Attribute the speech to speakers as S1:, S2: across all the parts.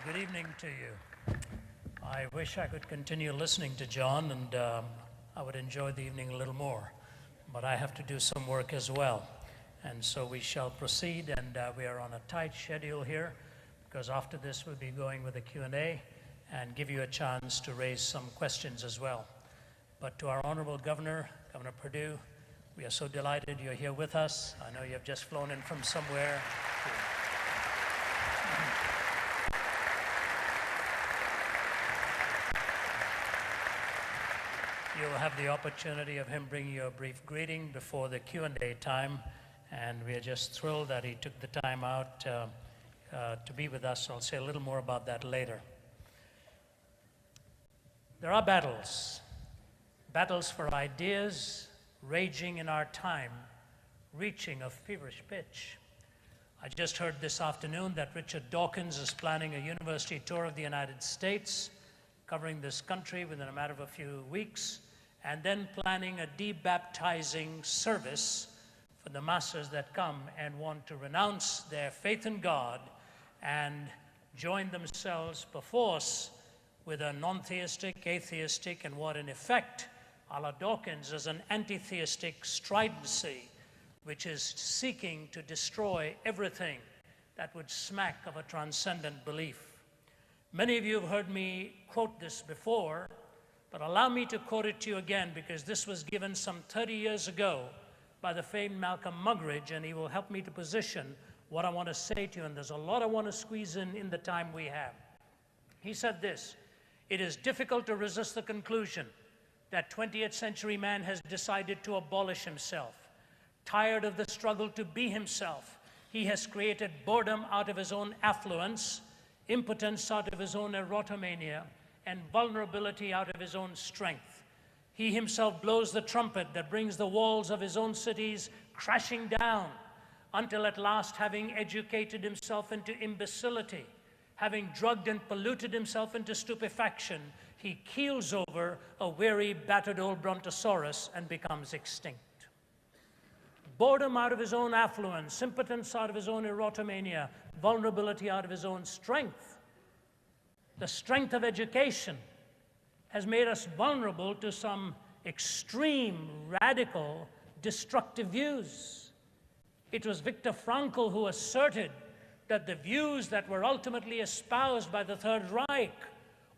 S1: Good evening to you. I wish I could continue listening to John, and I would enjoy the evening a little more, but I have to do some work as well. And so we shall proceed, and we are on a tight schedule here, because after this we'll be going with a Q&A and give you a chance to raise some questions as well. But to our Honorable Governor, Governor Perdue, we are so delighted you're here with us. I know you have just flown in from somewhere. You'll have the opportunity of him bringing you a brief greeting before the Q&A time, and we are just thrilled that he took the time out to be with us. So I'll say a little more about that later. There are battles for ideas raging in our time, reaching a feverish pitch. I just heard this afternoon that Richard Dawkins is planning a university tour of the United States, covering this country within a matter of a few weeks, and then planning a debaptizing service for the masses that come and want to renounce their faith in God and join themselves perforce with a non-theistic, atheistic, and what in effect, a la Dawkins, is an anti-theistic stridency, which is seeking to destroy everything that would smack of a transcendent belief. Many of you have heard me quote this before, but allow me to quote it to you again, because this was given some 30 years ago by the famed Malcolm Muggeridge, and he will help me to position what I want to say to you, and there's a lot I want to squeeze in the time we have. He said this: "It is difficult to resist the conclusion that 20th century man has decided to abolish himself. Tired of the struggle to be himself, he has created boredom out of his own affluence, impotence out of his own erotomania, and vulnerability out of his own strength. He himself blows the trumpet that brings the walls of his own cities crashing down, until at last, having educated himself into imbecility, having drugged and polluted himself into stupefaction, he keels over a weary, battered old brontosaurus and becomes extinct." Boredom out of his own affluence, impotence out of his own erotomania, vulnerability out of his own strength. The strength of education has made us vulnerable to some extreme, radical, destructive views. It was Viktor Frankl who asserted that the views that were ultimately espoused by the Third Reich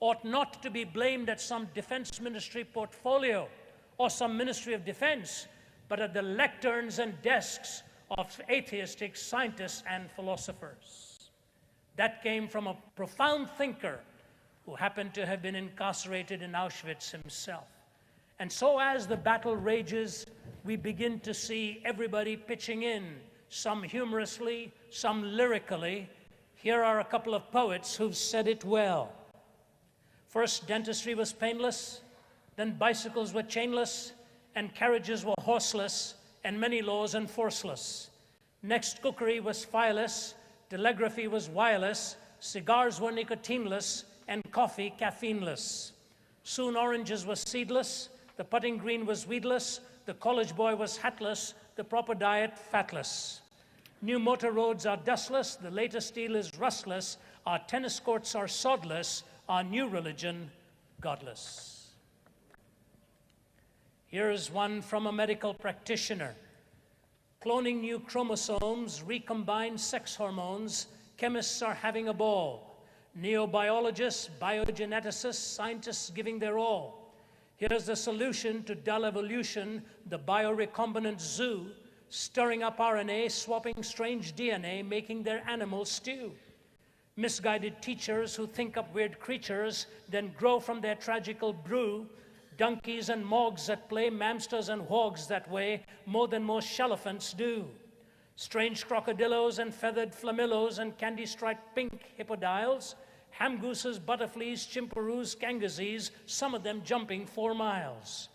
S1: ought not to be blamed at some defense ministry portfolio or some ministry of defense, but at the lecterns and desks of atheistic scientists and philosophers. That came from a profound thinker who happened to have been incarcerated in Auschwitz himself. And so as the battle rages, we begin to see everybody pitching in, some humorously, some lyrically. Here are a couple of poets who've said it well. First, dentistry was painless, then bicycles were chainless, and carriages were horseless, and many laws enforceless. Next, cookery was fireless, telegraphy was wireless, cigars were nicotineless, and coffee caffeineless. Soon oranges were seedless, the putting green was weedless, the college boy was hatless, the proper diet fatless. New motor roads are dustless, the latest steel is rustless, our tennis courts are sodless, our new religion godless. Here is one from a medical practitioner. Cloning new chromosomes, recombined sex hormones, chemists are having a ball. Neobiologists, biogeneticists, scientists giving their all. Here's the solution to dull evolution, the biorecombinant zoo, stirring up RNA, swapping strange DNA, making their animals stew. Misguided teachers who think up weird creatures, then grow from their tragical brew. Donkeys and mogs that play, mamsters and hogs that weigh more than most shelephants do. Strange crocodillos and feathered flamillos and candy-striped pink hippodiles, hamgooses, butterflies, chimperoos, kangazees, some of them jumping 4 miles.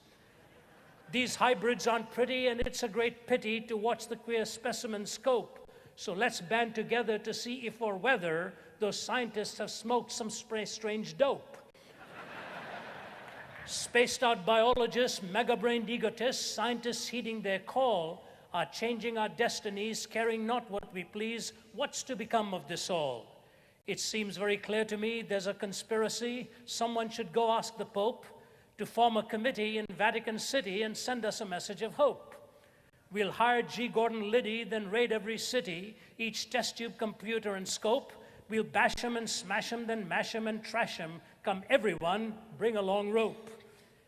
S1: These hybrids aren't pretty, and it's a great pity to watch the queer specimen scope. So let's band together to see if or whether those scientists have smoked some strange dope. Spaced-out biologists, mega-brained egotists, scientists heeding their call, are changing our destinies, caring not what we please, what's to become of this all? It seems very clear to me there's a conspiracy. Someone should go ask the Pope to form a committee in Vatican City and send us a message of hope. We'll hire G. Gordon Liddy, then raid every city, each test tube, computer, and scope. We'll bash him and smash him, then mash him and trash him. Come everyone, bring a long rope.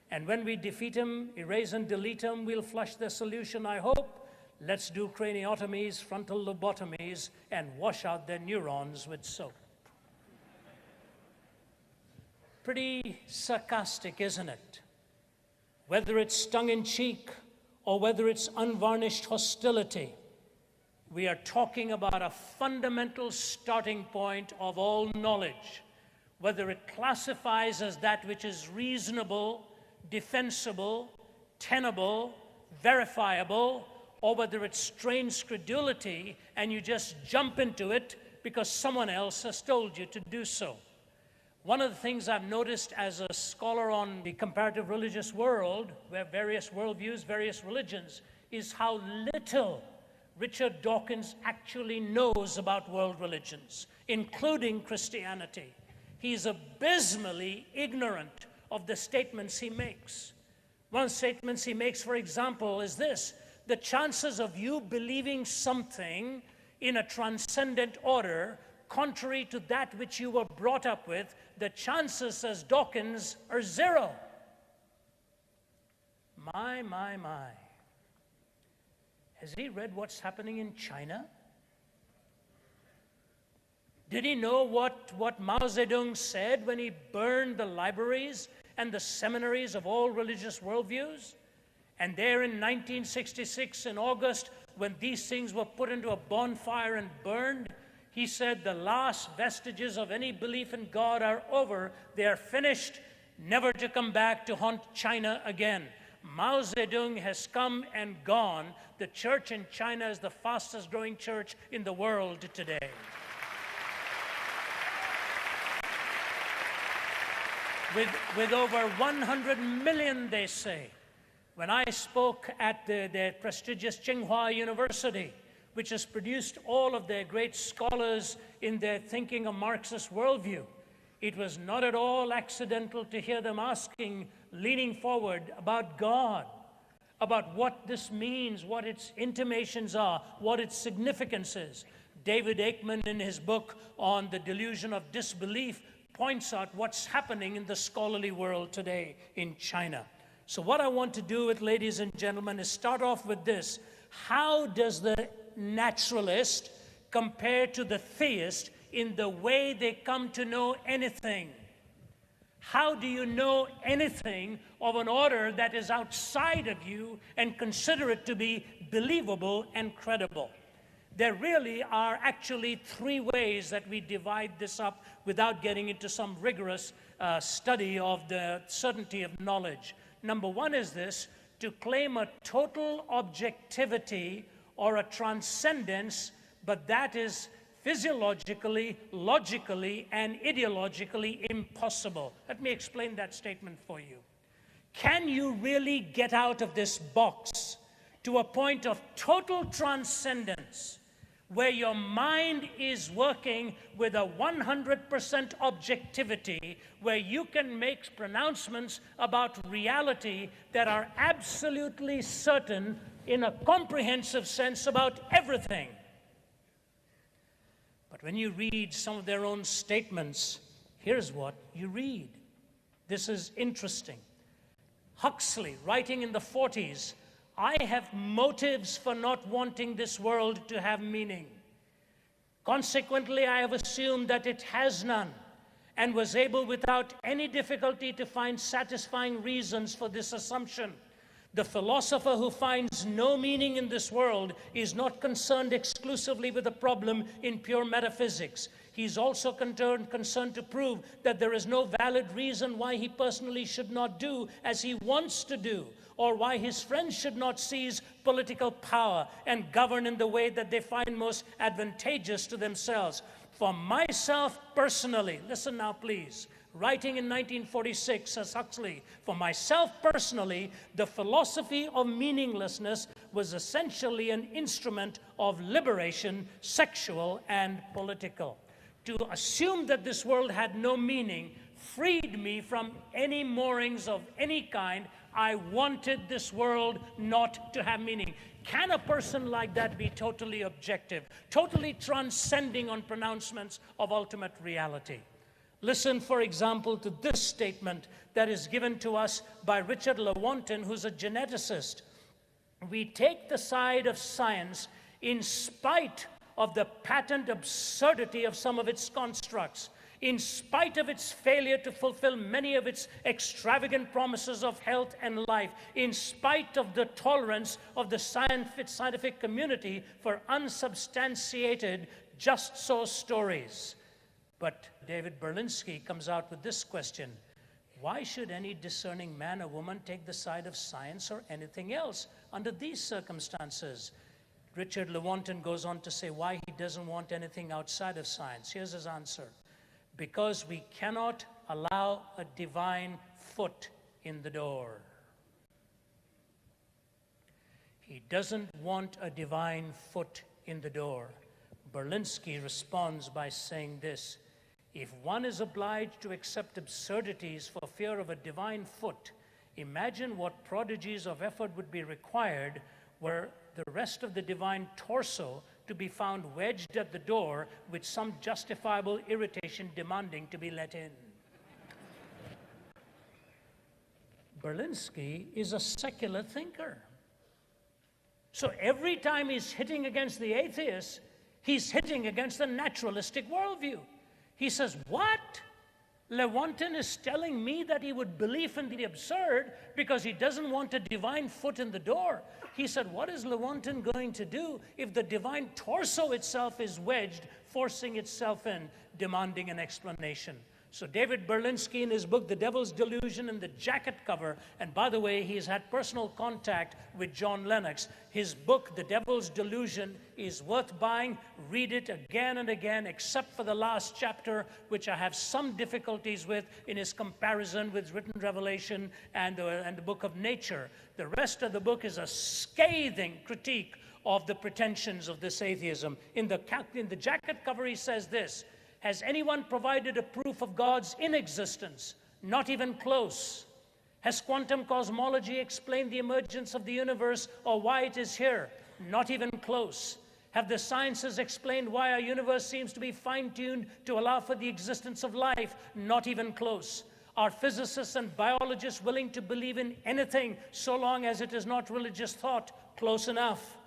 S1: And when we defeat him, erase and delete him, we'll flush the solution, I hope. Let's do craniotomies, frontal lobotomies, and wash out their neurons with soap. Pretty sarcastic, isn't it? Whether it's tongue-in-cheek or whether it's unvarnished hostility, we are talking about a fundamental starting point of all knowledge, whether it classifies as that which is reasonable, defensible, tenable, verifiable, or whether it strains credulity and you just jump into it because someone else has told you to do so. One of the things I've noticed as a scholar on the comparative religious world, where various worldviews, various religions, is how little Richard Dawkins actually knows about world religions, including Christianity. He's abysmally ignorant of the statements he makes. One of the statements he makes, for example, is this: the chances of you believing something in a transcendent order contrary to that which you were brought up with, the chances, says Dawkins, are zero. My. Has he read what's happening in China? Did he know what Mao Zedong said when he burned the libraries and the seminaries of all religious worldviews? And there in 1966, in August, when these things were put into a bonfire and burned, he said, the last vestiges of any belief in God are over. They are finished, never to come back to haunt China again. Mao Zedong has come and gone. The church in China is the fastest growing church in the world today. With over 100 million, they say. When I spoke at the prestigious Tsinghua University, which has produced all of their great scholars in their thinking a Marxist worldview, it was not at all accidental to hear them asking, leaning forward, about God, about what this means, what its intimations are, what its significance is. David Aikman, in his book on the delusion of disbelief, points out what's happening in the scholarly world today in China. So what I want to do with ladies and gentlemen is start off with this. How does the naturalist compare to the theist in the way they come to know anything? How do you know anything of an order that is outside of you and consider it to be believable and credible? There really are actually three ways that we divide this up without getting into some rigorous study of the certainty of knowledge. Number one is this: to claim a total objectivity or a transcendence, but that is physiologically, logically, and ideologically impossible. Let me explain that statement for you. Can you really get out of this box to a point of total transcendence where your mind is working with a 100% objectivity, where you can make pronouncements about reality that are absolutely certain in a comprehensive sense about everything? But when you read some of their own statements, here's what you read. This is interesting. Huxley, writing in the 40s, I have motives for not wanting this world to have meaning. Consequently, I have assumed that it has none, and was able without any difficulty to find satisfying reasons for this assumption. The philosopher who finds no meaning in this world is not concerned exclusively with the problem in pure metaphysics. He's also concerned to prove that there is no valid reason why he personally should not do as he wants to do, or why his friends should not seize political power and govern in the way that they find most advantageous to themselves. For myself personally, listen now please, writing in 1946 as Huxley, for myself personally, the philosophy of meaninglessness was essentially an instrument of liberation, sexual and political. to assume that this world had no meaning, freed me from any moorings of any kind. I wanted this world not to have meaning. Can a person like that be totally objective, totally transcending on pronouncements of ultimate reality? Listen, for example, to this statement that is given to us by Richard Lewontin, who's a geneticist. We take the side of science in spite of the patent absurdity of some of its constructs, in spite of its failure to fulfill many of its extravagant promises of health and life, in spite of the tolerance of the scientific community for unsubstantiated just-so stories. But David Berlinski comes out with this question: why should any discerning man or woman take the side of science or anything else under these circumstances? Richard Lewontin goes on to say why he doesn't want anything outside of science. Here's his answer: because we cannot allow a divine foot in the door. He doesn't want a divine foot in the door. Berlinski responds by saying this: if one is obliged to accept absurdities for fear of a divine foot, imagine what prodigies of effort would be required were the rest of the divine torso to be found wedged at the door with some justifiable irritation demanding to be let in. Berlinski is a secular thinker. So every time he's hitting against the atheists, he's hitting against the naturalistic worldview. He says, what? Lewontin is telling me that he would believe in the absurd because he doesn't want a divine foot in the door. He said, what is Lewontin going to do if the divine torso itself is wedged, forcing itself in, demanding an explanation? So David Berlinski, in his book, The Devil's Delusion, in the jacket cover, and by the way, he's had personal contact with John Lennox. His book, The Devil's Delusion, is worth buying. Read it again and again, except for the last chapter, which I have some difficulties with in his comparison with written revelation and the book of nature. The rest of the book is a scathing critique of the pretensions of this atheism. In the jacket cover, he says this: has anyone provided a proof of God's inexistence? Not even close. Has quantum cosmology explained the emergence of the universe or why it is here? Not even close. Have the sciences explained why our universe seems to be fine-tuned to allow for the existence of life? Not even close. Are physicists and biologists willing to believe in anything so long as it is not religious thought? Close enough.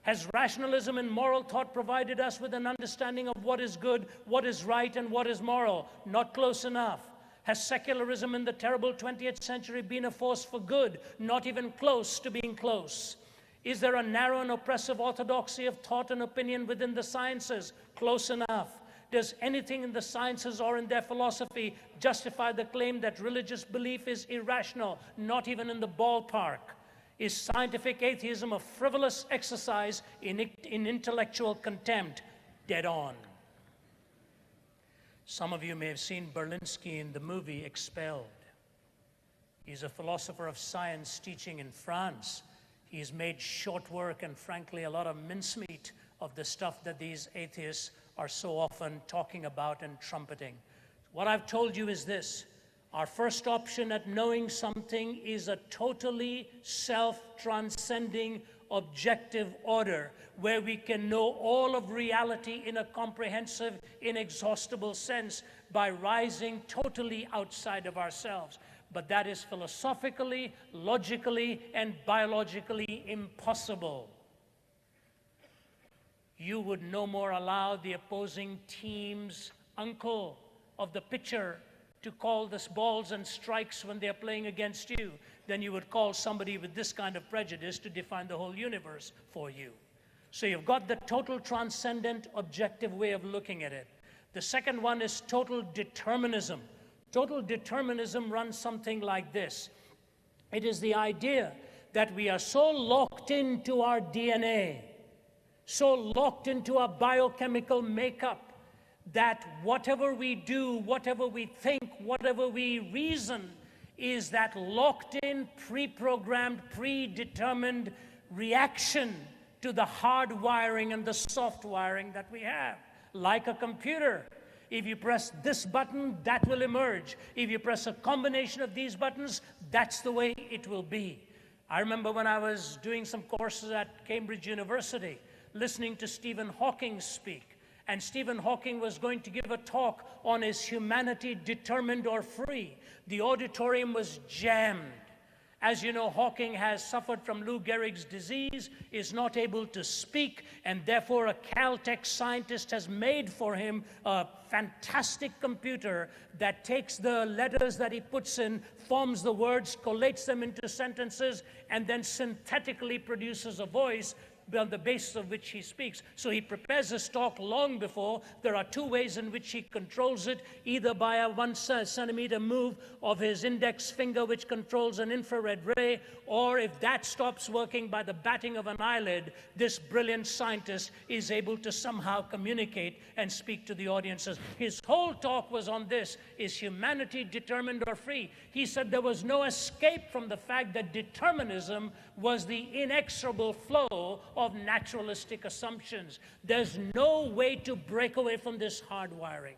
S1: Has rationalism and moral thought provided us with an understanding of what is good, what is right, and what is moral? Not close enough. Has secularism in the terrible 20th century been a force for good? Not even close to being close. Is there a narrow and oppressive orthodoxy of thought and opinion within the sciences? Close enough. Does anything in the sciences or in their philosophy justify the claim that religious belief is irrational? Not even in the ballpark. Is scientific atheism a frivolous exercise in intellectual contempt? Dead on. Some of you may have seen Berlinski in the movie Expelled. He's a philosopher of science teaching in France. He's made short work and, frankly, a lot of mincemeat of the stuff that these atheists are so often talking about and trumpeting. What I've told you is this: our first option at knowing something is a totally self-transcending objective order where we can know all of reality in a comprehensive, inexhaustible sense by rising totally outside of ourselves. But that is philosophically, logically, and biologically impossible. You would no more allow the opposing team's uncle of the pitcher to call the balls and strikes when they're playing against you than you would call somebody with this kind of prejudice to define the whole universe for you. So you've got the total transcendent objective way of looking at it. The second one is total determinism. Total determinism runs something like this. It is the idea that we are so locked into our DNA, so locked into our biochemical makeup, that whatever we do, whatever we think, whatever we reason, is that locked-in, pre-programmed, predetermined reaction to the hard wiring and the soft wiring that we have, like a computer. If you press this button, that will emerge. If you press a combination of these buttons, that's the way it will be. I remember when I was doing some courses at Cambridge University, listening to Stephen Hawking speak. And Stephen Hawking was going to give a talk on is humanity determined or free. The auditorium was jammed. As you know, Hawking has suffered from Lou Gehrig's disease, is not able to speak, and therefore a Caltech scientist has made for him a fantastic computer that takes the letters that he puts in, forms the words, collates them into sentences, and then synthetically produces a voice on the basis of which he speaks. So he prepares his talk long before. There are two ways in which he controls it, either by a 1 centimeter move of his index finger, which controls an infrared ray, or if that stops working, by the batting of an eyelid. This brilliant scientist is able to somehow communicate and speak to the audiences. His whole talk was on this: is humanity determined or free? He said there was no escape from the fact that determinism was the inexorable flow of naturalistic assumptions. There's no way to break away from this hardwiring.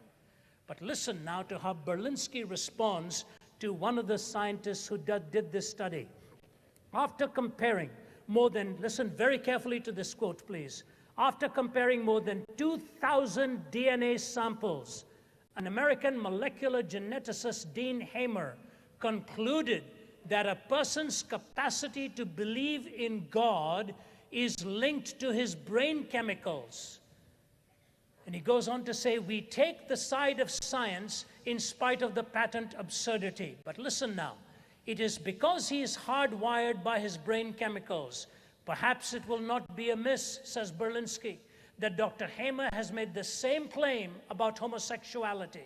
S1: But listen now to how Berlinski responds to one of the scientists who did this study. After comparing listen very carefully to this quote, please. After comparing more than 2,000 DNA samples, an American molecular geneticist, Dean Hamer, concluded that a person's capacity to believe in God is linked to his brain chemicals. And he goes on to say, we take the side of science in spite of the patent absurdity. But listen now, it is because he is hardwired by his brain chemicals. Perhaps it will not be amiss, says Berlinski, that Dr. Hamer has made the same claim about homosexuality.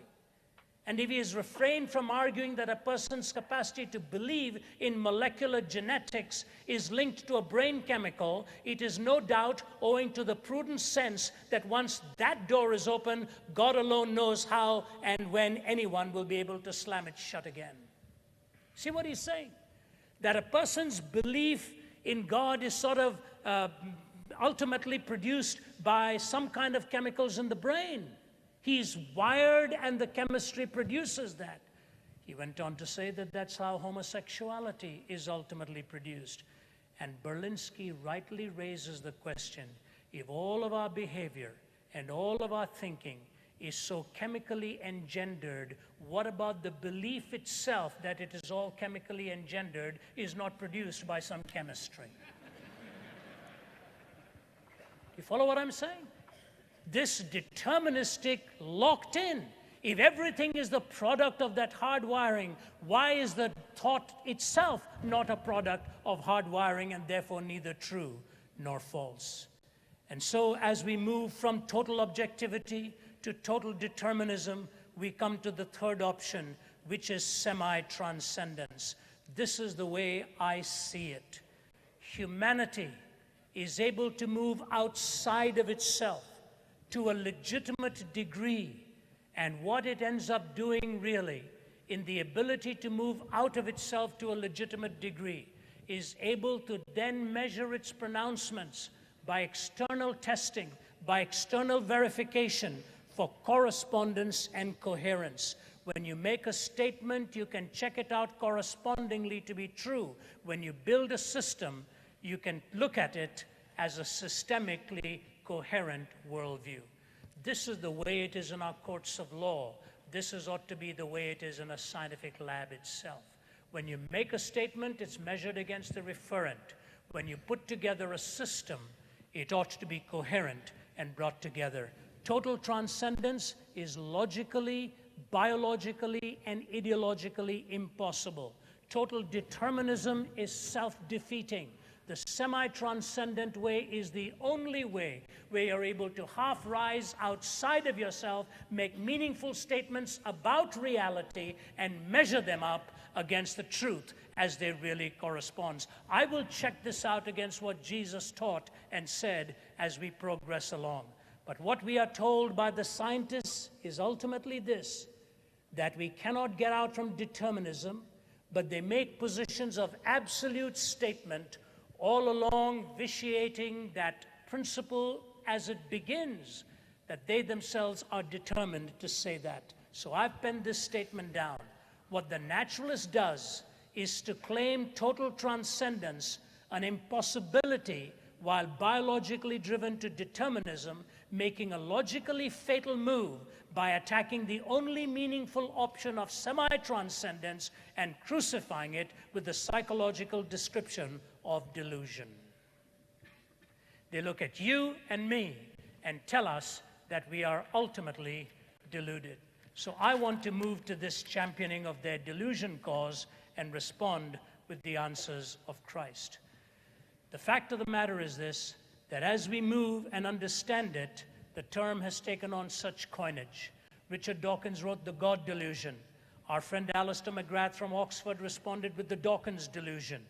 S1: And if he has refrained from arguing that a person's capacity to believe in molecular genetics is linked to a brain chemical, it is no doubt owing to the prudent sense that once that door is open, God alone knows how and when anyone will be able to slam it shut again. See what he's saying? That a person's belief in God is sort of ultimately produced by some kind of chemicals in the brain. He's wired and the chemistry produces that. He went on to say that that's how homosexuality is ultimately produced. And Berlinski rightly raises the question, if all of our behavior and all of our thinking is so chemically engendered, what about the belief itself that it is all chemically engendered is not produced by some chemistry? You follow what I'm saying? This deterministic locked in. If everything is the product of that hardwiring, why is the thought itself not a product of hardwiring and therefore neither true nor false? And so as we move from total objectivity to total determinism, we come to the third option, which is semi-transcendence. This is the way I see it. Humanity is able to move outside of itself to a legitimate degree, and what it ends up doing really in the ability to move out of itself to a legitimate degree is able to then measure its pronouncements by external testing, by external verification for correspondence and coherence. When you make a statement, you can check it out correspondingly to be true. When you build a system, you can look at it as a systemically coherent worldview. This is the way it is in our courts of law. This ought to be the way it is in a scientific lab itself. When you make a statement, it's measured against the referent. When you put together a system, it ought to be coherent and brought together. Total transcendence is logically, biologically, and ideologically impossible. Total determinism is self-defeating. The semi-transcendent way is the only way where you're able to half rise outside of yourself, make meaningful statements about reality, and measure them up against the truth as they really correspond. I will check this out against what Jesus taught and said as we progress along. But what we are told by the scientists is ultimately this, that we cannot get out from determinism, but they make positions of absolute statement all along vitiating that principle as it begins, that they themselves are determined to say that. So I've penned this statement down. What the naturalist does is to claim total transcendence, an impossibility, while biologically driven to determinism, making a logically fatal move by attacking the only meaningful option of semi-transcendence and crucifying it with the psychological description of delusion. They look at you and me and tell us that we are ultimately deluded. So I want to move to this championing of their delusion cause and respond with the answers of Christ. The fact of the matter is this, that as we move and understand it, the term has taken on such coinage. Richard Dawkins wrote The God Delusion. Our friend Alistair McGrath from Oxford responded with the Dawkins Delusion.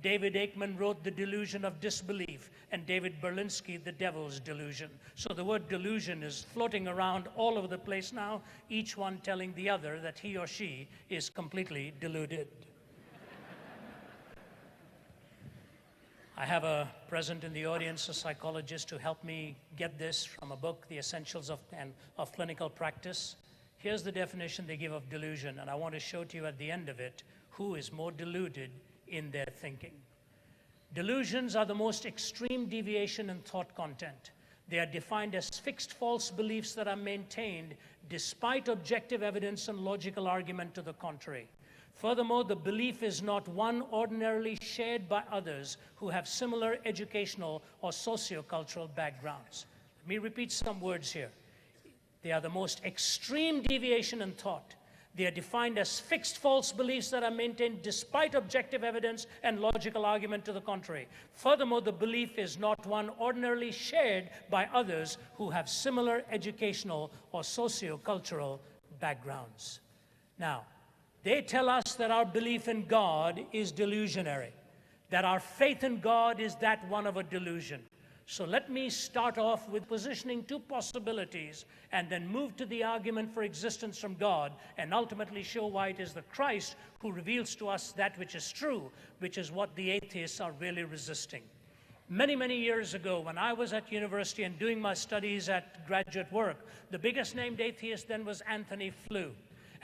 S1: David Aikman wrote The Delusion of Disbelief, and David Berlinski, The Devil's Delusion. So the word delusion is floating around all over the place now, each one telling the other that he or she is completely deluded. I have present in the audience a psychologist who helped me get this from a book, The Essentials of Clinical Practice. Here's the definition they give of delusion, and I want to show to you at the end of it who is more deluded in their thinking. Delusions are the most extreme deviation in thought content. They are defined as fixed false beliefs that are maintained despite objective evidence and logical argument to the contrary. Furthermore, the belief is not one ordinarily shared by others who have similar educational or sociocultural backgrounds. Let me repeat some words here. They are the most extreme deviation in thought. They are defined as fixed false beliefs that are maintained despite objective evidence and logical argument to the contrary. Furthermore, the belief is not one ordinarily shared by others who have similar educational or sociocultural backgrounds. Now, they tell us that our belief in God is delusionary, that our faith in God is that one of a delusion. So let me start off with positioning two possibilities and then move to the argument for existence from God and ultimately show why it is the Christ who reveals to us that which is true, which is what the atheists are really resisting. Many, many years ago, when I was at university and doing my studies at graduate work, the biggest named atheist then was Anthony Flew.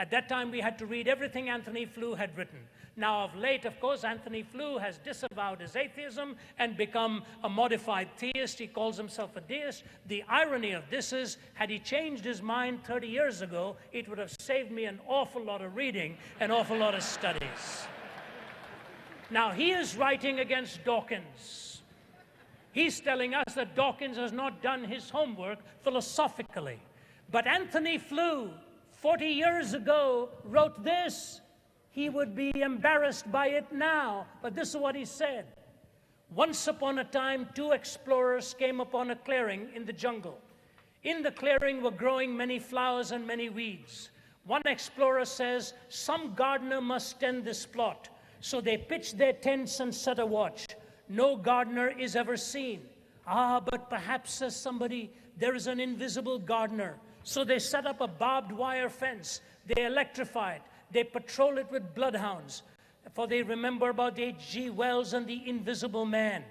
S1: At that time, we had to read everything Anthony Flew had written. Now, of late, of course, Anthony Flew has disavowed his atheism and become a modified theist. He calls himself a deist. The irony of this is, had he changed his mind 30 years ago, it would have saved me an awful lot of reading, an awful lot of studies. Now, he is writing against Dawkins. He's telling us that Dawkins has not done his homework philosophically. But Anthony Flew, 40 years ago, wrote this. He would be embarrassed by it now, but this is what he said. Once upon a time, two explorers came upon a clearing in the jungle. In the clearing were growing many flowers and many weeds. One explorer says, some gardener must tend this plot. So they pitched their tents and set a watch. No gardener is ever seen. Ah, but perhaps, says somebody, there is an invisible gardener. So they set up a barbed wire fence. They electrify it. They patrol it with bloodhounds. For they remember about H.G. Wells and the Invisible Man.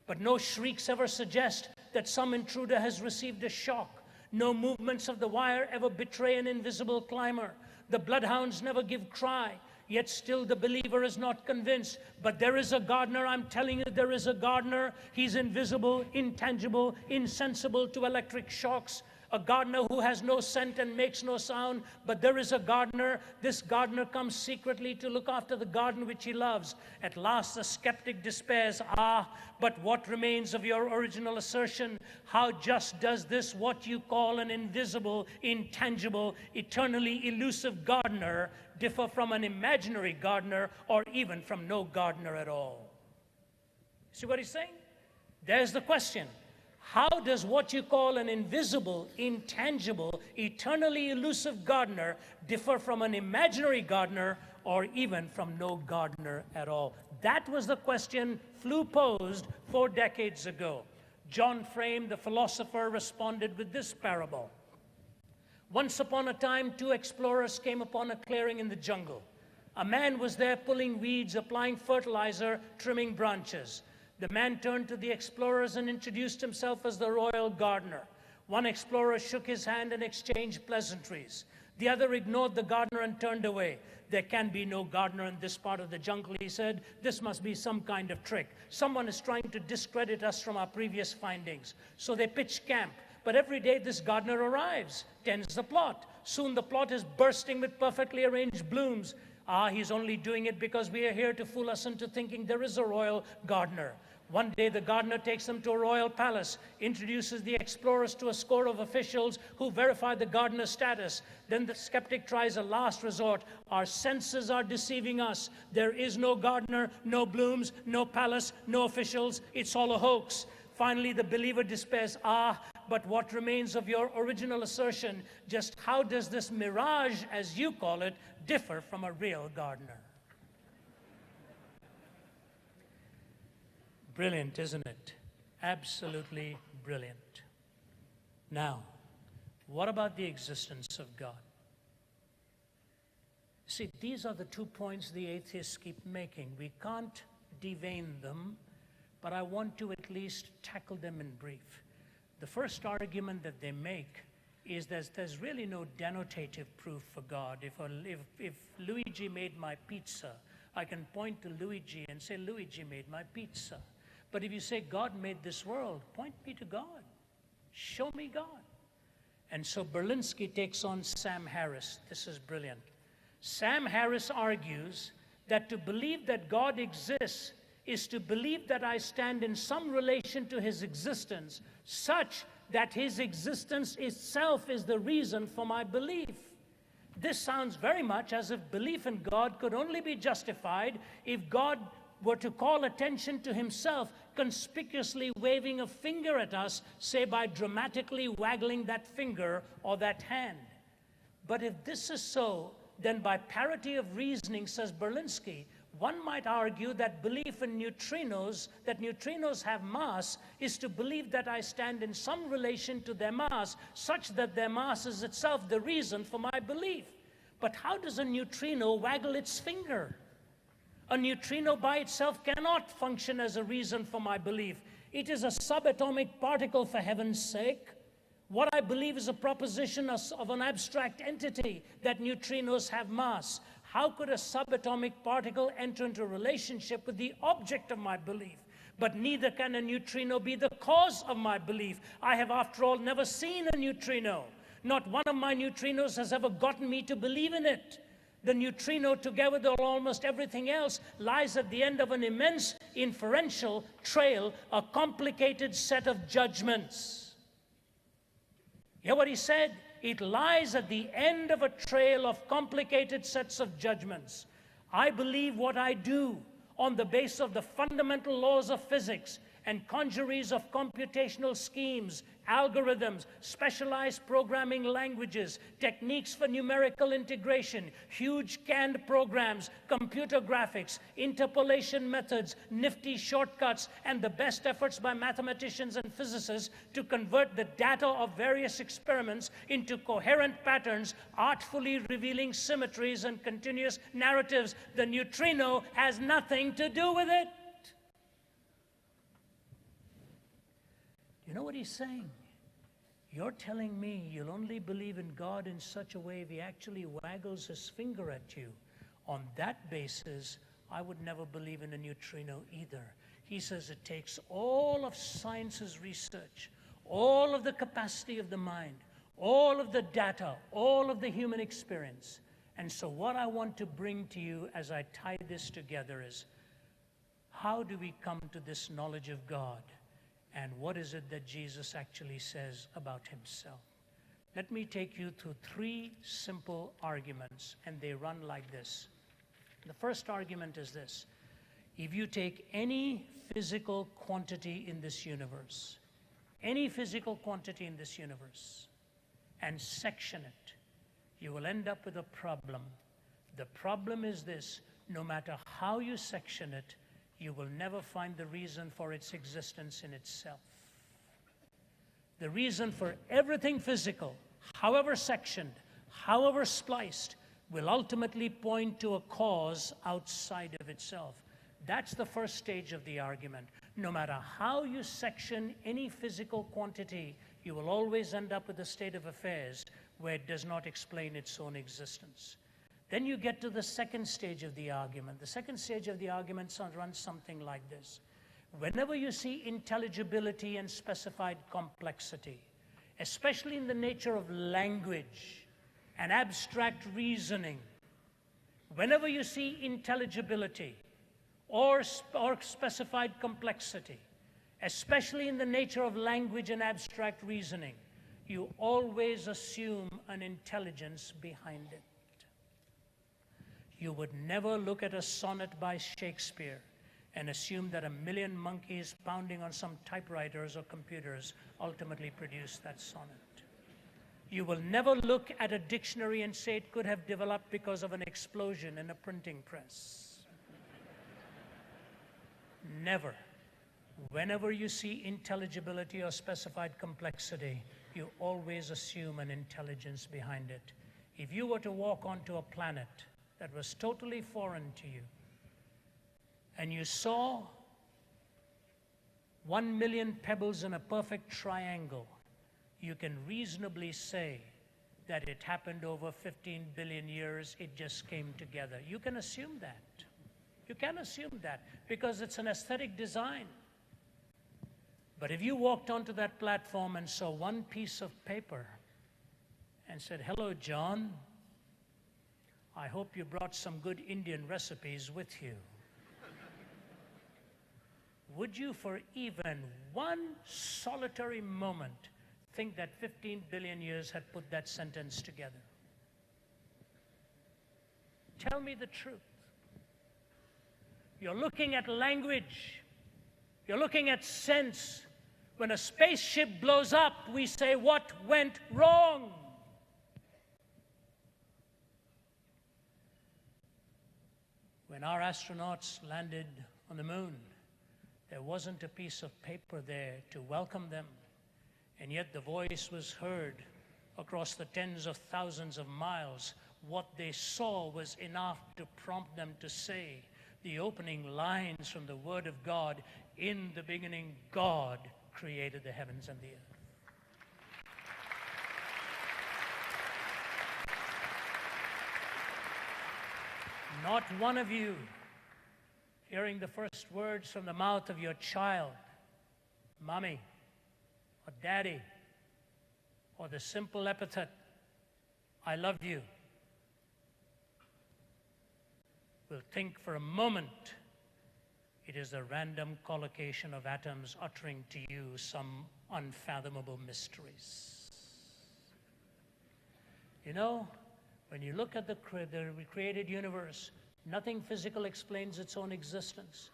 S1: But no shrieks ever suggest that some intruder has received a shock. No movements of the wire ever betray an invisible climber. The bloodhounds never give cry. Yet still the believer is not convinced. But there is a gardener, I'm telling you, there is a gardener. He's invisible, intangible, insensible to electric shocks. A gardener who has no scent and makes no sound, but there is a gardener. This gardener comes secretly to look after the garden which he loves. At last the skeptic despairs, but what remains of your original assertion? How just does this, what you call an invisible, intangible, eternally elusive gardener, differ from an imaginary gardener or even from no gardener at all? See what he's saying? There's the question. How does what you call an invisible, intangible, eternally elusive gardener differ from an imaginary gardener or even from no gardener at all? That was the question Flew posed 4 decades ago. John Frame, the philosopher, responded with this parable. Once upon a time, 2 explorers came upon a clearing in the jungle. A man was there pulling weeds, applying fertilizer, trimming branches. The man turned to the explorers and introduced himself as the royal gardener. One explorer shook his hand and exchanged pleasantries. The other ignored the gardener and turned away. There can be no gardener in this part of the jungle, he said. This must be some kind of trick. Someone is trying to discredit us from our previous findings. So they pitched camp. But every day this gardener arrives, tends the plot. Soon the plot is bursting with perfectly arranged blooms. Ah, he's only doing it because we are here to fool us into thinking there is a royal gardener. One day the gardener takes them to a royal palace, introduces the explorers to a score of officials who verify the gardener's status. Then the skeptic tries a last resort. Our senses are deceiving us. There is no gardener, no blooms, no palace, no officials. It's all a hoax. Finally, the believer despairs. Ah, but what remains of your original assertion? Just how does this mirage, as you call it, differ from a real gardener? Brilliant, isn't it? Absolutely brilliant. Now, what about the existence of God? See, these are the 2 points the atheists keep making. We can't devein them, but I want to at least tackle them in brief. The first argument that they make is there's really no denotative proof for God. If Luigi made my pizza, I can point to Luigi and say, Luigi made my pizza. But if you say God made this world, point me to God. Show me God. And so Berlinski takes on Sam Harris. This is brilliant. Sam Harris argues that to believe that God exists is to believe that I stand in some relation to his existence, such that his existence itself is the reason for my belief. This sounds very much as if belief in God could only be justified if God were to call attention to himself, conspicuously waving a finger at us, say by dramatically waggling that finger or that hand. But if this is so, then by parity of reasoning, says Berlinski, one might argue that belief in neutrinos, that neutrinos have mass, is to believe that I stand in some relation to their mass, such that their mass is itself the reason for my belief. But how does a neutrino waggle its finger? A neutrino by itself cannot function as a reason for my belief. It is a subatomic particle, for heaven's sake. What I believe is a proposition of an abstract entity, that neutrinos have mass. How could a subatomic particle enter into a relationship with the object of my belief? But neither can a neutrino be the cause of my belief. I have, after all, never seen a neutrino. Not one of my neutrinos has ever gotten me to believe in it. The neutrino, together with almost everything else, lies at the end of an immense inferential trail, a complicated set of judgments. Hear what he said? It lies at the end of a trail of complicated sets of judgments. I believe what I do on the basis of the fundamental laws of physics and congeries of computational schemes, algorithms, specialized programming languages, techniques for numerical integration, huge canned programs, computer graphics, interpolation methods, nifty shortcuts, and the best efforts by mathematicians and physicists to convert the data of various experiments into coherent patterns, artfully revealing symmetries and continuous narratives. The neutrino has nothing to do with it. You know what he's saying? You're telling me you'll only believe in God in such a way if he actually waggles his finger at you. On that basis, I would never believe in a neutrino either. He says it takes all of science's research, all of the capacity of the mind, all of the data, all of the human experience. And so what I want to bring to you as I tie this together is, how do we come to this knowledge of God? And what is it that Jesus actually says about himself? Let me take you through 3 simple arguments, and they run like this. The first argument is this. If you take any physical quantity in this universe, any physical quantity in this universe, and section it, you will end up with a problem. The problem is this: no matter how you section it, you will never find the reason for its existence in itself. The reason for everything physical, however sectioned, however spliced, will ultimately point to a cause outside of itself. That's the first stage of the argument. No matter how you section any physical quantity, you will always end up with a state of affairs where it does not explain its own existence. Then you get to the second stage of the argument. The second stage of the argument runs something like this. Whenever you see intelligibility and specified complexity, especially in the nature of language and abstract reasoning, whenever you see intelligibility or specified complexity, especially in the nature of language and abstract reasoning, you always assume an intelligence behind it. You would never look at a sonnet by Shakespeare and assume that a million monkeys pounding on some typewriters or computers ultimately produced that sonnet. You will never look at a dictionary and say it could have developed because of an explosion in a printing press. Never. Whenever you see intelligibility or specified complexity, you always assume an intelligence behind it. If you were to walk onto a planet that was totally foreign to you, and you saw 1 million pebbles in a perfect triangle, you can reasonably say that it happened over 15 billion years, it just came together. You can assume that. You can assume that because it's an aesthetic design. But if you walked onto that platform and saw one piece of paper and said, "Hello, John, I hope you brought some good Indian recipes with you," would you for even one solitary moment think that 15 billion years had put that sentence together? Tell me the truth. You're looking at language. You're looking at sense. When a spaceship blows up, we say, "What went wrong?" When our astronauts landed on the moon, there wasn't a piece of paper there to welcome them, and yet the voice was heard across the tens of thousands of miles. What they saw was enough to prompt them to say the opening lines from the Word of God, "In the beginning, God created the heavens and the earth." Not one of you, hearing the first words from the mouth of your child, "Mommy," or "Daddy," or the simple epithet, "I love you," will think for a moment it is a random collocation of atoms uttering to you some unfathomable mysteries. You know, when you look at the created universe, nothing physical explains its own existence.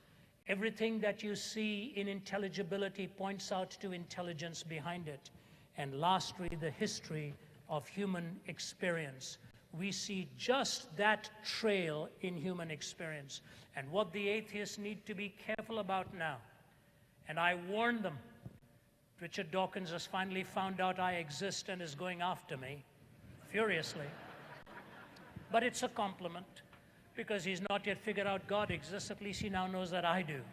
S1: Everything that you see in intelligibility points out to intelligence behind it. And lastly, the history of human experience. We see just that trail in human experience. And what the atheists need to be careful about now, and I warned them, Richard Dawkins has finally found out I exist and is going after me furiously. But it's a compliment, because he's not yet figured out God exists. At least he now knows that I do.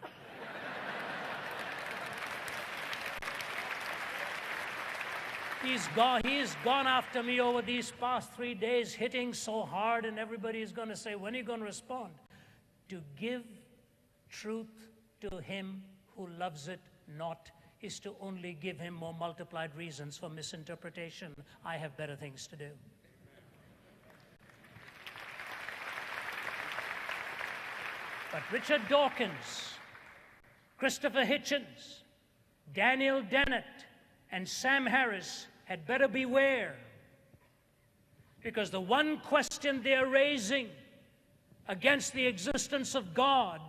S1: He's gone after me over these past 3 days, hitting so hard, and everybody is going to say, "When are you going to respond?" To give truth to him who loves it not is to only give him more multiplied reasons for misinterpretation. I have better things to do. But Richard Dawkins, Christopher Hitchens, Daniel Dennett, and Sam Harris had better beware, because the one question they're raising against the existence of God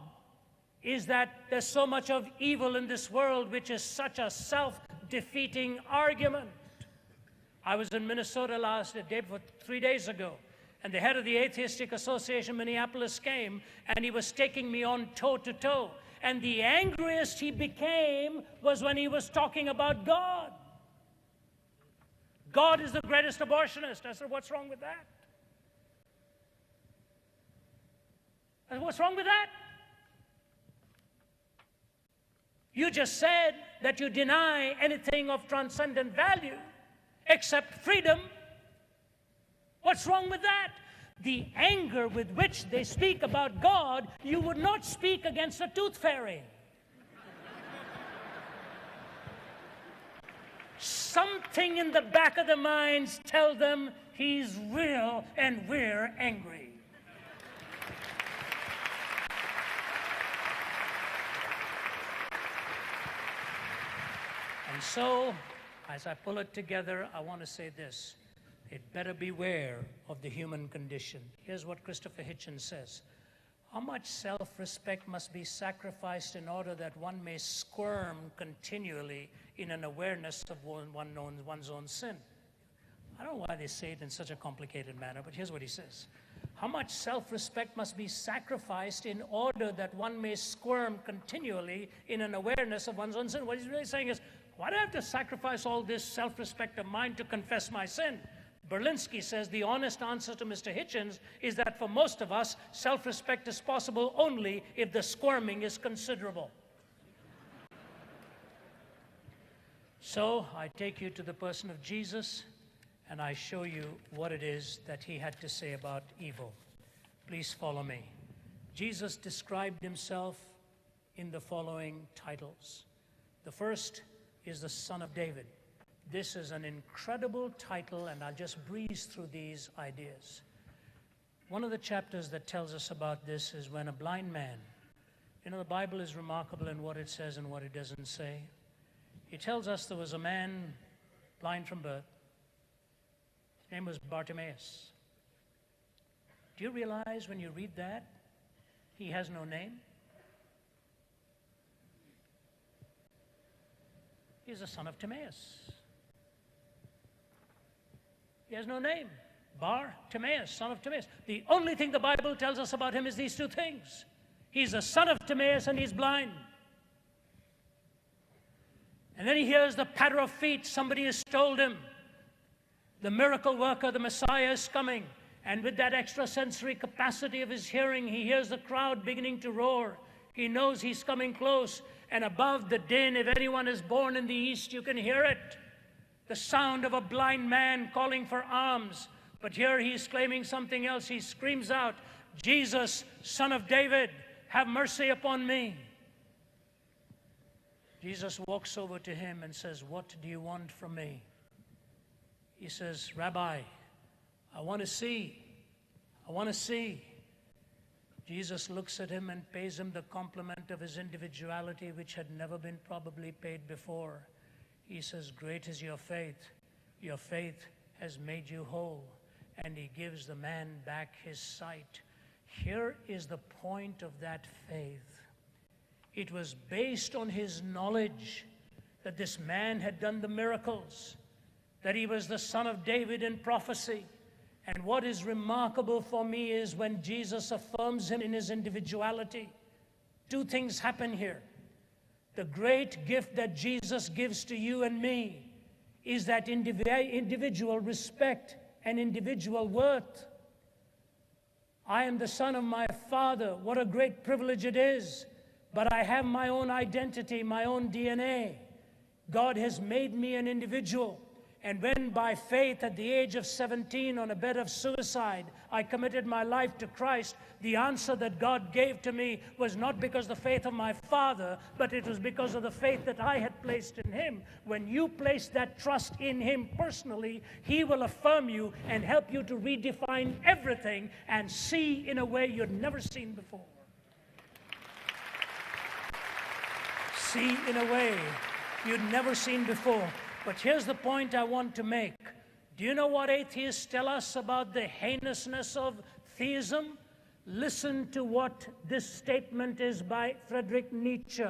S1: is that there's so much of evil in this world, which is such a self-defeating argument. I was in Minnesota 3 days ago, and the head of the Atheistic Association Minneapolis came, and he was taking me on toe-to-toe. And the angriest he became was when he was talking about God. God is the greatest abortionist. I said, "What's wrong with that?" I said, "What's wrong with that?" You just said that you deny anything of transcendent value except freedom. What's wrong with that? The anger with which they speak about God, you would not speak against a tooth fairy. Something in the back of the minds tell them he's real and we're angry. And so, as I pull it together, I want to say this. It better beware of the human condition. Here's what Christopher Hitchens says. How much self-respect must be sacrificed in order that one may squirm continually in an awareness of one's own sin? I don't know why they say it in such a complicated manner, but here's what he says. How much self-respect must be sacrificed in order that one may squirm continually in an awareness of one's own sin? What he's really saying is, why do I have to sacrifice all this self-respect of mine to confess my sin? Berlinski says the honest answer to Mr. Hitchens is that for most of us, self-respect is possible only if the squirming is considerable. So I take you to the person of Jesus, and I show you what it is that he had to say about evil. Please follow me. Jesus described himself in the following titles. The first is the Son of David. This is an incredible title, and I'll just breeze through these ideas. One of the chapters that tells us about this is when a blind man, you know, the Bible is remarkable in what it says and what it doesn't say. It tells us there was a man blind from birth. His name was Bartimaeus. Do you realize when you read that, he has no name? He's the son of Timaeus. He has no name. Timaeus, son of Timaeus. The only thing the Bible tells us about him is these two things. He's the son of Timaeus and he's blind. And then he hears the patter of feet. Somebody has told him. The miracle worker, the Messiah, is coming. And with that extrasensory capacity of his hearing, he hears the crowd beginning to roar. He knows he's coming close. And above the din, if anyone is born in the east, you can hear it. The sound of a blind man calling for alms. But here he's claiming something else. He screams out, Jesus, son of David, have mercy upon me. Jesus walks over to him and says, what do you want from me? He says, Rabbi, I want to see. I want to see. Jesus looks at him and pays him the compliment of his individuality, which had never been probably paid before. He says, great is your faith. Your faith has made you whole. And he gives the man back his sight. Here is the point of that faith. It was based on his knowledge that this man had done the miracles, that he was the son of David in prophecy. And what is remarkable for me is when Jesus affirms him in his individuality, two things happen here. The great gift that Jesus gives to you and me is that individual respect and individual worth. I am the son of my Father. What a great privilege it is. But I have my own identity, my own DNA. God has made me an individual. And when by faith at the age of 17 on a bed of suicide, I committed my life to Christ, the answer that God gave to me was not because of the faith of my father, but it was because of the faith that I had placed in him. When you place that trust in him personally, he will affirm you and help you to redefine everything and see in a way you'd never seen before. See in a way you'd never seen before. But here's the point I want to make. Do you know what atheists tell us about the heinousness of theism? Listen to what this statement is by Friedrich Nietzsche.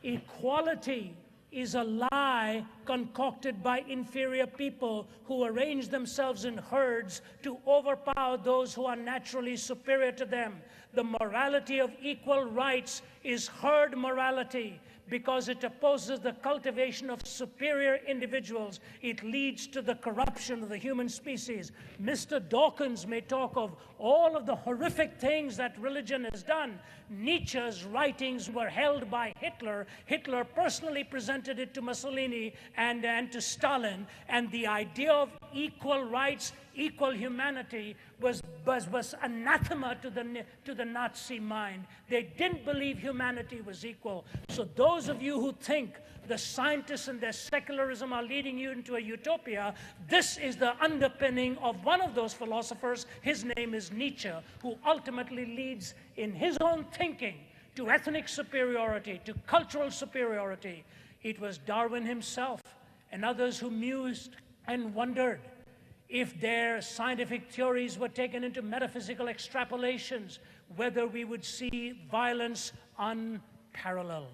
S1: Equality is a lie concocted by inferior people who arrange themselves in herds to overpower those who are naturally superior to them. The morality of equal rights is herd morality because it opposes the cultivation of superior individuals. It leads to the corruption of the human species. Mr. Dawkins may talk of all of the horrific things that religion has done. Nietzsche's writings were held by Hitler. Hitler personally presented it to Mussolini and to Stalin. And the idea of equal rights, equal humanity was anathema to the Nazi mind. They didn't believe humanity was equal. So those of you who think the scientists and their secularism are leading you into a utopia, this is the underpinning of one of those philosophers. His name is Nietzsche, who ultimately leads in his own thinking to ethnic superiority, to cultural superiority. It was Darwin himself and others who mused and wondered if their scientific theories were taken into metaphysical extrapolations, whether we would see violence unparalleled.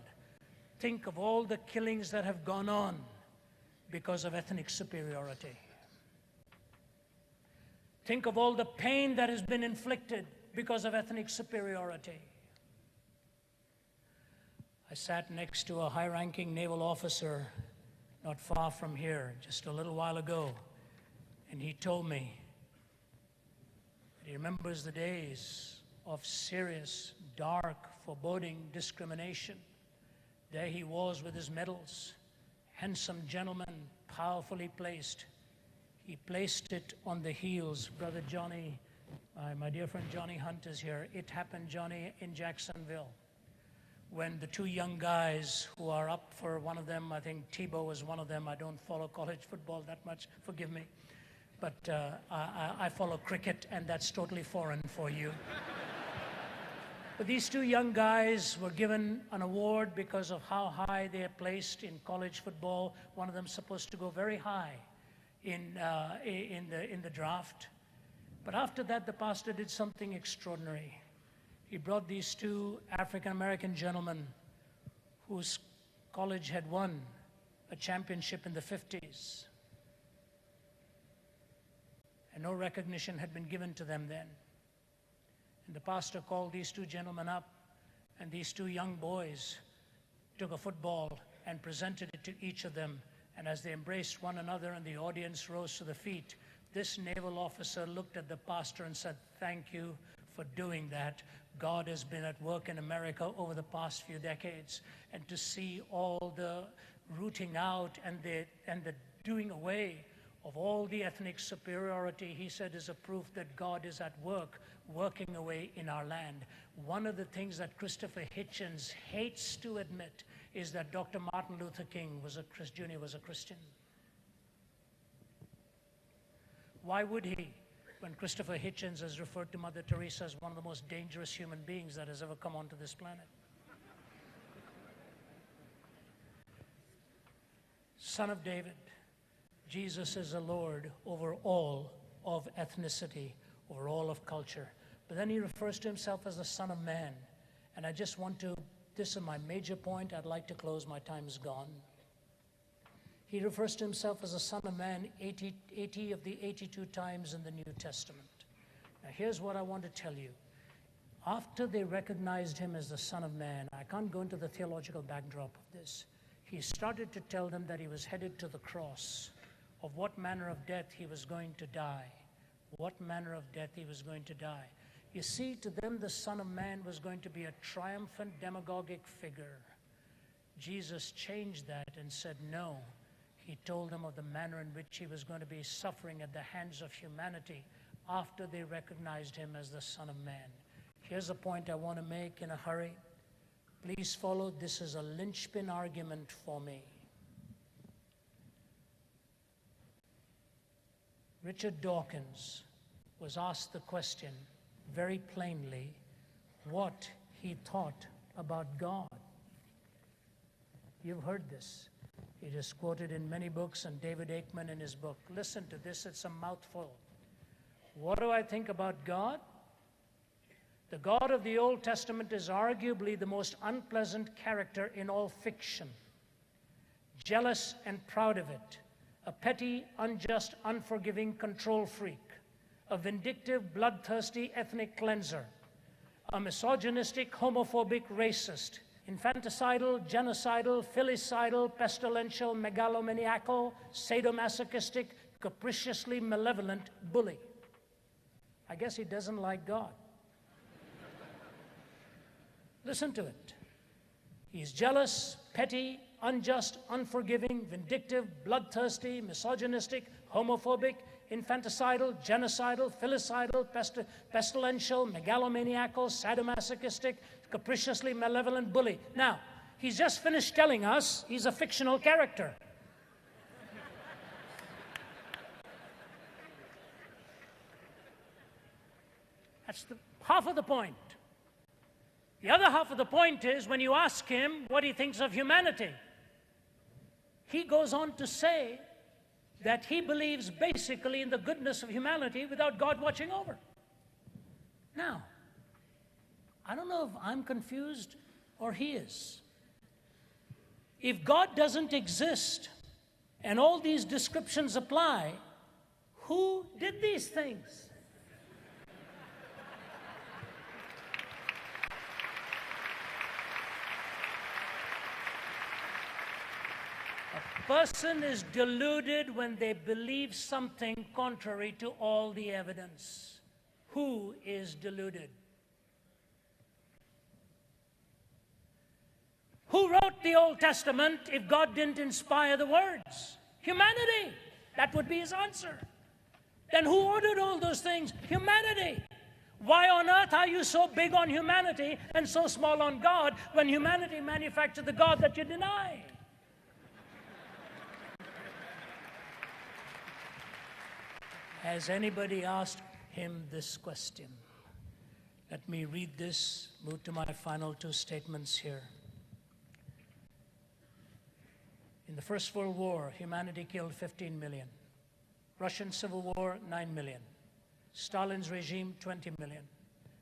S1: Think of all the killings that have gone on because of ethnic superiority. Think of all the pain that has been inflicted because of ethnic superiority. I sat next to a high-ranking naval officer not far from here just a little while ago, and he told me that he remembers the days of serious, dark, foreboding discrimination. There he was with his medals, handsome gentleman, powerfully placed. He placed it on the heels. Brother Johnny, my dear friend Johnny Hunt is here. It happened, Johnny, in Jacksonville, when the two young guys who are up for one of them, I think Tebow was one of them. I don't follow college football that much, forgive me. But I follow cricket, and that's totally foreign for you. But these two young guys were given an award because of how high they are placed in college football. One of them supposed to go very high in the draft. But after that, the pastor did something extraordinary. He brought these two African-American gentlemen whose college had won a championship in the 50s. And no recognition had been given to them then. And the pastor called these two gentlemen up, and these two young boys took a football and presented it to each of them. And as they embraced one another and the audience rose to the feet, this naval officer looked at the pastor and said, "Thank you for doing that. God has been at work in America over the past few decades." And to see all the rooting out and the doing away of all the ethnic superiority, he said, is a proof that God is at work, working away in our land. One of the things that Christopher Hitchens hates to admit is that Dr. Martin Luther King Jr. was a Christian. Why would he, when Christopher Hitchens has referred to Mother Teresa as one of the most dangerous human beings that has ever come onto this planet? Son of David, Jesus is the Lord over all of ethnicity, over all of culture. But then he refers to himself as the Son of Man. And I just want to, this is my major point, I'd like to close, my time is gone. He refers to himself as the Son of Man 80 of the 82 times in the New Testament. Now here's what I want to tell you. After they recognized him as the Son of Man, I can't go into the theological backdrop of this, he started to tell them that he was headed to the cross, of what manner of death he was going to die. What manner of death he was going to die. You see, to them the Son of Man was going to be a triumphant demagogic figure. Jesus changed that and said no. He told them of the manner in which he was going to be suffering at the hands of humanity after they recognized him as the Son of Man. Here's a point I want to make in a hurry. Please follow. This is a linchpin argument for me. Richard Dawkins was asked the question very plainly what he thought about God. You've heard this. It is quoted in many books, and David Aikman in his book. Listen to this, it's a mouthful. What do I think about God? The God of the Old Testament is arguably the most unpleasant character in all fiction. Jealous and proud of it. A petty, unjust, unforgiving control freak, a vindictive, bloodthirsty ethnic cleanser, a misogynistic, homophobic, racist, infanticidal, genocidal, filicidal, pestilential, megalomaniacal, sadomasochistic, capriciously malevolent bully. I guess he doesn't like God. Listen to it. He's jealous, petty, unjust, unforgiving, vindictive, bloodthirsty, misogynistic, homophobic, infanticidal, genocidal, filicidal, pestilential, megalomaniacal, sadomasochistic, capriciously malevolent bully. Now, he's just finished telling us he's a fictional character. That's half of the point. The other half of the point is when you ask him what he thinks of humanity, he goes on to say that he believes basically in the goodness of humanity without God watching over. Now, I don't know if I'm confused or he is. If God doesn't exist and all these descriptions apply, who did these things? Person is deluded when they believe something contrary to all the evidence. Who is deluded? Who wrote the Old Testament if God didn't inspire the words? Humanity. That would be his answer. Then who ordered all those things? Humanity. Why on earth are you so big on humanity and so small on God when humanity manufactured the God that you deny? Has anybody asked him this question? Let me read this, move to my final two statements here. In the First World War, humanity killed 15 million. Russian Civil War, 9 million. Stalin's regime, 20 million.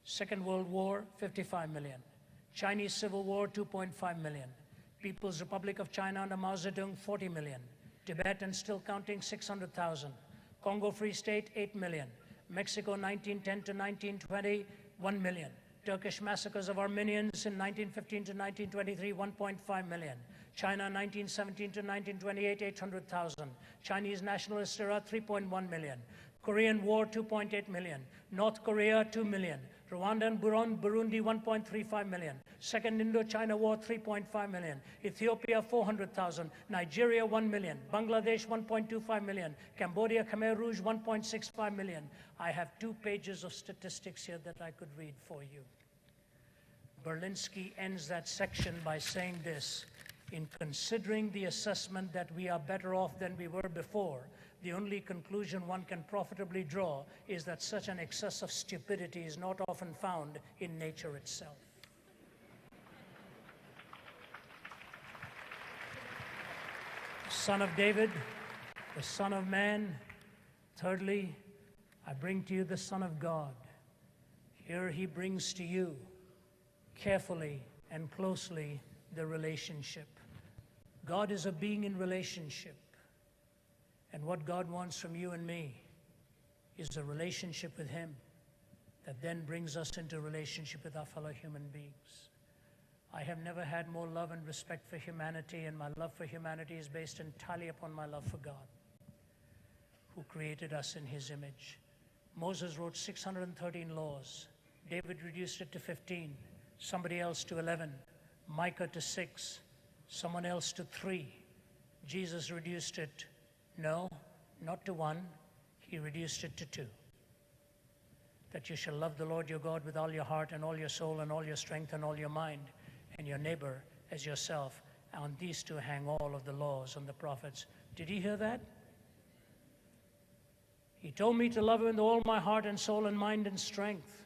S1: Second World War, 55 million. Chinese Civil War, 2.5 million. People's Republic of China under Mao Zedong, 40 million. Tibet and still counting, 600,000. Congo Free State, 8 million. Mexico, 1910 to 1920, 1 million. Turkish massacres of Armenians in 1915 to 1923, 1.5 million. China, 1917 to 1928, 800,000. Chinese nationalist era, 3.1 million. Korean War, 2.8 million. North Korea, 2 million. Rwanda and Burundi, 1.35 million. Second Indochina War, 3.5 million. Ethiopia, 400,000. Nigeria, 1 million. Bangladesh, 1.25 million. Cambodia, Khmer Rouge, 1.65 million. I have 2 pages of statistics here that I could read for you. Berlinski ends that section by saying this: in considering the assessment that we are better off than we were before, the only conclusion one can profitably draw is that such an excess of stupidity is not often found in nature itself. Son of David, the Son of Man. Thirdly, I bring to you the Son of God. Here he brings to you carefully and closely the relationship. God is a being in relationship. And what God wants from you and me is a relationship with him that then brings us into relationship with our fellow human beings. I have never had more love and respect for humanity, and my love for humanity is based entirely upon my love for God, who created us in his image. Moses wrote 613 laws. David reduced it to 15, somebody else to 11, Micah to 6, someone else to 3. Jesus reduced it, no, not to 1, he reduced it to 2. That you shall love the Lord your God with all your heart and all your soul and all your strength and all your mind, and your neighbor as yourself. On these 2 hang all of the laws and the prophets. Did you hear that? He told me to love him with all my heart and soul and mind and strength,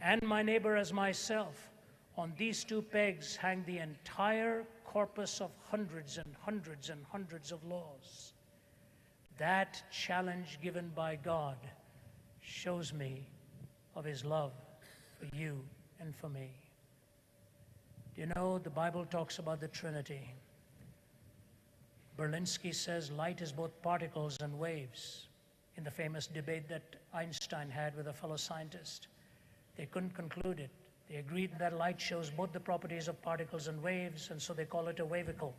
S1: and my neighbor as myself. On these 2 pegs hang the entire corpus of hundreds and hundreds and hundreds of laws. That challenge given by God shows me of his love for you and for me. You know, the Bible talks about the Trinity. Berlinski says light is both particles and waves. In the famous debate that Einstein had with a fellow scientist, they couldn't conclude it. They agreed that light shows both the properties of particles and waves, and so they call it a wavicle.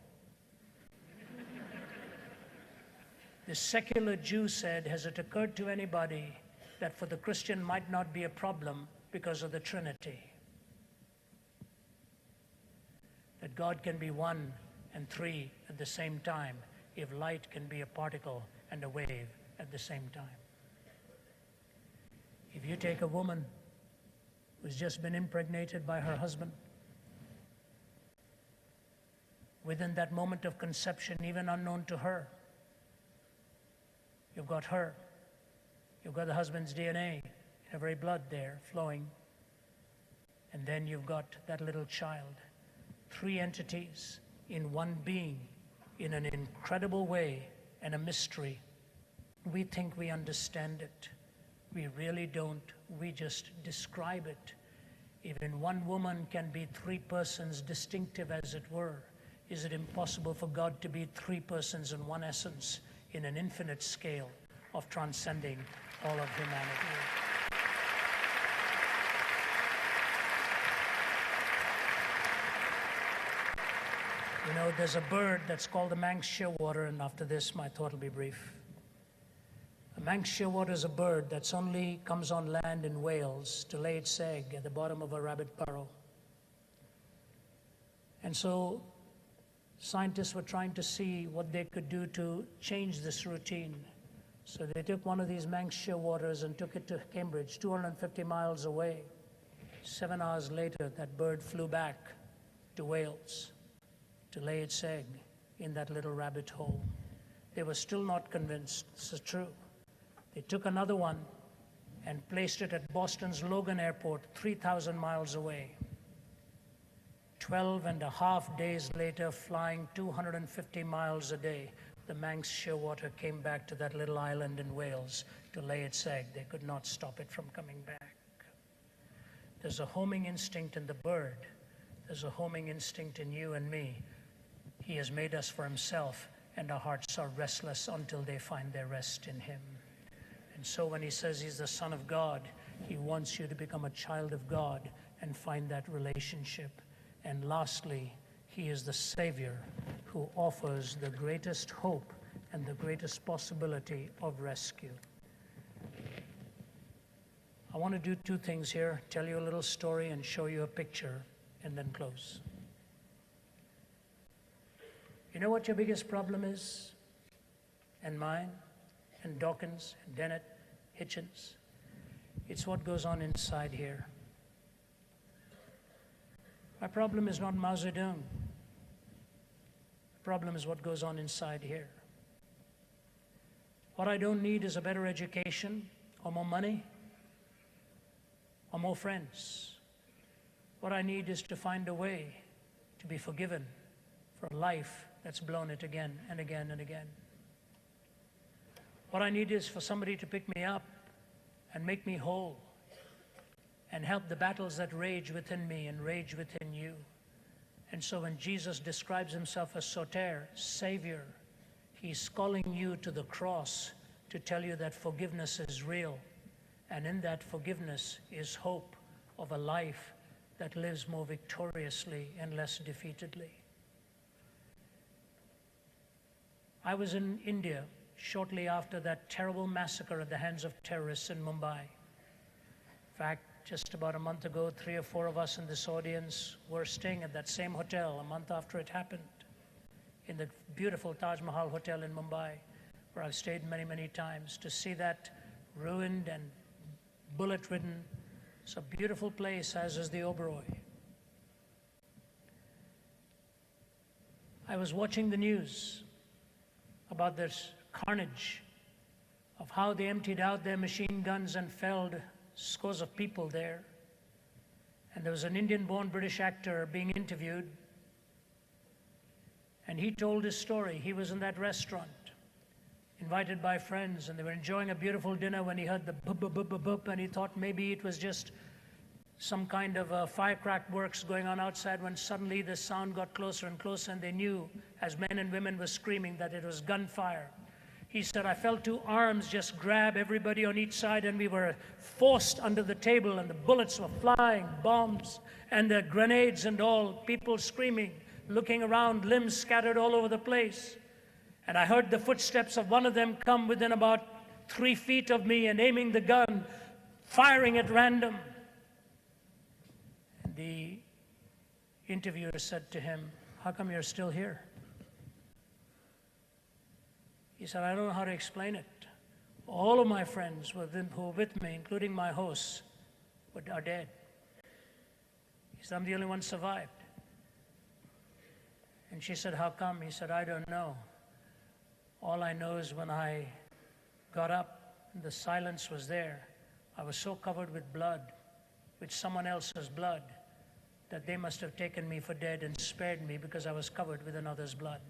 S1: The secular Jew said, has it occurred to anybody that for the Christian might not be a problem because of the Trinity? That God can be one and three at the same time, if light can be a particle and a wave at the same time. If you take a woman who's just been impregnated by her husband, within that moment of conception, even unknown to her, you've got her, you've got the husband's DNA in her very blood there flowing, and then you've got that little child. Three entities in one being, in an incredible way and a mystery. We think we understand it. We really don't. We just describe it. Even one woman can be three persons, distinctive as it were. Is it impossible for God to be three persons in one essence, in an infinite scale of transcending all of humanity? You know, there's a bird that's called the Manx shearwater, and after this, my thought will be brief. A Manx shearwater is a bird that's only comes on land in Wales to lay its egg at the bottom of a rabbit burrow. And so scientists were trying to see what they could do to change this routine. So they took one of these Manx shearwaters and took it to Cambridge, 250 miles away. 7 hours later, that bird flew back to Wales to lay its egg in that little rabbit hole. They were still not convinced this is true. They took another one and placed it at Boston's Logan Airport, 3,000 miles away. 12 and a half days later, flying 250 miles a day, the Manx shearwater came back to that little island in Wales to lay its egg. They could not stop it from coming back. There's a homing instinct in the bird. There's a homing instinct in you and me. He has made us for himself, and our hearts are restless until they find their rest in him. And so when he says he's the Son of God, he wants you to become a child of God and find that relationship. And lastly, he is the Savior who offers the greatest hope and the greatest possibility of rescue. I want to do two things here, tell you a little story and show you a picture, and then close. You know what your biggest problem is? And mine, and Dawkins, and Dennett, Hitchens? It's what goes on inside here. My problem is not Mao Zedong. The problem is what goes on inside here. What I don't need is a better education, or more money, or more friends. What I need is to find a way to be forgiven for a life that's blown it again and again and again. What I need is for somebody to pick me up and make me whole and help the battles that rage within me and rage within you. And so when Jesus describes himself as Soter, Savior, he's calling you to the cross to tell you that forgiveness is real. And in that forgiveness is hope of a life that lives more victoriously and less defeatedly. I was in India shortly after that terrible massacre at the hands of terrorists in Mumbai. In fact, just about a month ago, 3 or 4 of us in this audience were staying at that same hotel a month after it happened, in the beautiful Taj Mahal Hotel in Mumbai, where I've stayed many, many times, to see that ruined and bullet-ridden. It's a beautiful place, as is the Oberoi. I was watching the news about this carnage of how they emptied out their machine guns and felled scores of people there. And there was an Indian-born British actor being interviewed, and he told his story. He was in that restaurant, invited by friends, and they were enjoying a beautiful dinner when he heard the boop, boop, boop, boop, boop, and he thought maybe it was just some kind of firecrack works going on outside, when suddenly the sound got closer and closer, and they knew, as men and women were screaming, that it was gunfire. He said, I felt two arms just grab everybody on each side, and we were forced under the table, and the bullets were flying, bombs, and the grenades and all, people screaming, looking around, limbs scattered all over the place. And I heard the footsteps of one of them come within about 3 feet of me and aiming the gun, firing at random. And the interviewer said to him, how come you're still here? He said, I don't know how to explain it. All of my friends who were with me, including my hosts, are dead. He said, I'm the only one survived. And she said, how come? He said, I don't know. All I know is when I got up and the silence was there, I was so covered with blood, with someone else's blood, that they must have taken me for dead and spared me because I was covered with another's blood.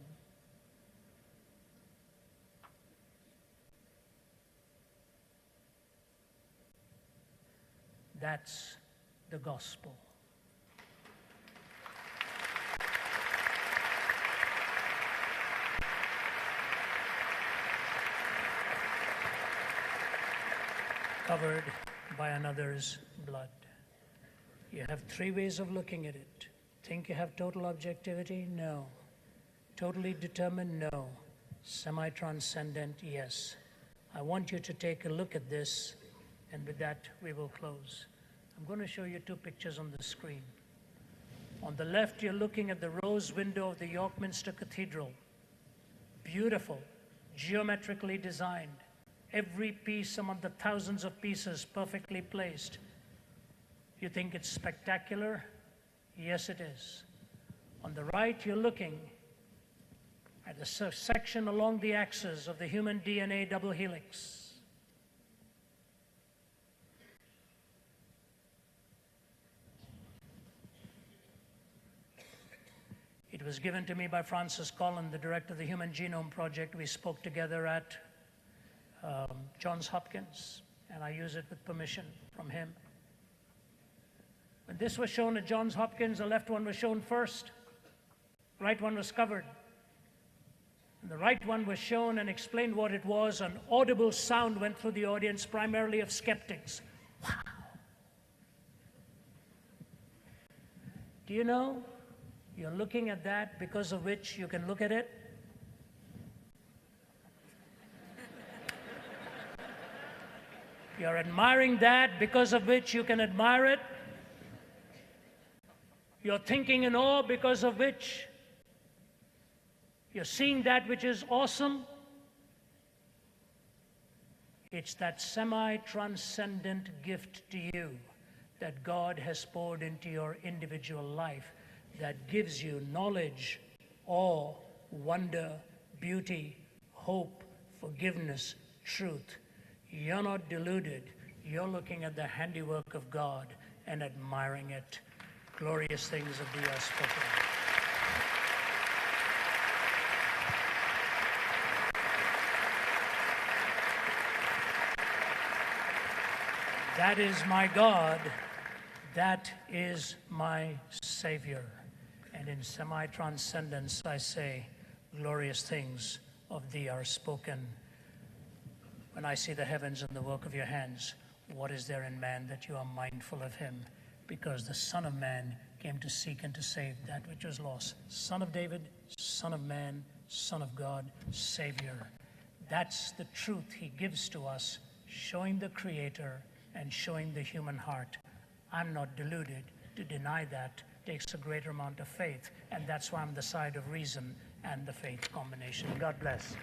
S1: That's the gospel. Covered by another's blood. You have 3 ways of looking at it. Think you have total objectivity? No. Totally determined? No. Semi-transcendent? Yes. I want you to take a look at this, and with that we will close. I'm going to show you 2 pictures on the screen. On the left, you're looking at the rose window of the York Minster Cathedral. Beautiful, geometrically designed. Every piece among the thousands of pieces perfectly placed. You think it's spectacular? Yes, it is. On the right, you're looking at the section along the axis of the human DNA double helix. It was given to me by Francis Collin, the director of the Human Genome Project. We spoke together at Johns Hopkins, and I use it with permission from him. When this was shown at Johns Hopkins, the left one was shown first, right one was covered. And the right one was shown and explained what it was. An audible sound went through the audience, primarily of skeptics. Wow. Do you know, you're looking at that because of which you can look at it? You're admiring that because of which you can admire it. You're thinking in awe because of which you're seeing that which is awesome. It's that semi-transcendent gift to you that God has poured into your individual life that gives you knowledge, awe, wonder, beauty, hope, forgiveness, truth. You're not deluded. You're looking at the handiwork of God and admiring it. Glorious things of thee are spoken. That is my God. That is my Savior. And in semi-transcendence, I say, glorious things of thee are spoken. When I see the heavens and the work of your hands, what is there in man that you are mindful of him? Because the Son of Man came to seek and to save that which was lost. Son of David, Son of Man, Son of God, Savior. That's the truth he gives to us, showing the Creator and showing the human heart. I'm not deluded. To deny that takes a greater amount of faith, and that's why I'm the side of reason and the faith combination. God bless.